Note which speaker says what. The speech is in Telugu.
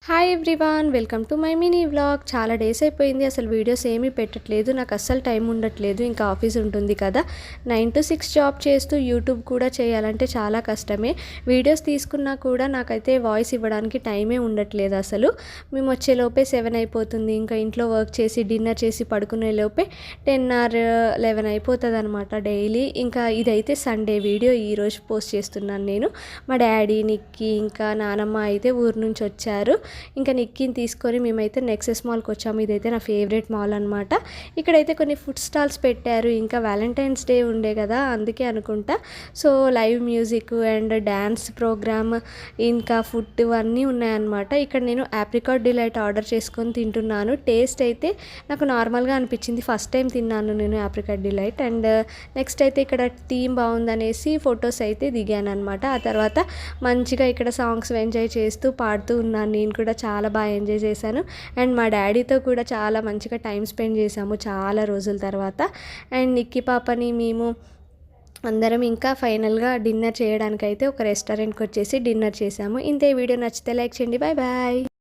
Speaker 1: Hi everyone, welcome to my mini vlog. చాలా డేస్ అయిపోయింది, అసలు వీడియోస్ ఏమీ పెట్టట్లేదు. నాకు అస్సలు టైం ఉండట్లేదు. ఇంకా ఆఫీస్ ఉంటుంది కదా, 9 to 6 జాబ్ చేస్తూ యూట్యూబ్ కూడా చేయాలంటే చాలా కష్టమే. వీడియోస్ తీసుకున్నా కూడా నాకైతే వాయిస్ ఇవ్వడానికి టైమే ఉండట్లేదు. అసలు మేము వచ్చేలోపే 7 అయిపోతుంది. ఇంకా ఇంట్లో వర్క్ చేసి డిన్నర్ చేసి పడుకునే లోపే 10 or 11 అయిపోతుంది అనమాట డైలీ. ఇంకా ఇదైతే సండే వీడియో ఈరోజు పోస్ట్ చేస్తున్నాను నేను. మా డాడీ, నిక్కీ ఇంకా నానమ్మ అయితే ఊరు నుంచి వచ్చారు. ఇంకా నిక్కీని తీసుకొని మేమైతే నెక్సెస్ మాల్కి వచ్చాము. ఇదైతే నా ఫేవరెట్ మాల్ అనమాట. ఇక్కడైతే కొన్ని ఫుడ్ స్టాల్స్ పెట్టారు. ఇంకా వ్యాలంటైన్స్ డే ఉండే కదా, అందుకే అనుకుంటా. So live music and dance program ఇంకా ఫుడ్ అన్నీ ఉన్నాయన్నమాట. ఇక్కడ నేను ఆప్రికాట్ డిలైట్ ఆర్డర్ చేసుకొని తింటున్నాను. టేస్ట్ అయితే నాకు నార్మల్గా అనిపించింది. ఫస్ట్ టైం తిన్నాను నేను ఆప్రికాట్ డిలైట్. అండ్ నెక్స్ట్ అయితే ఇక్కడ థీమ్ బాగుందనేసి ఫొటోస్ అయితే దిగాను అనమాట. ఆ తర్వాత మంచిగా ఇక్కడ సాంగ్స్ ఎంజాయ్ చేస్తూ పాడుతూ ఉన్నాను. నేను కూడా చాలా బాగా ఎంజాయ్ చేశాను. అండ్ మా డాడీతో కూడా చాలా మంచిగా టైం స్పెండ్ చేశాము చాలా రోజుల తర్వాత. అండ్ నిక్కీ పాపని మేము అందరం ఇంకా ఫైనల్గా డిన్నర్ చేయడానికైతే ఒక రెస్టారెంట్కి వచ్చేసి డిన్నర్ చేశాము. ఇంతే. వీడియో నచ్చితే లైక్ చేయండి. Bye bye.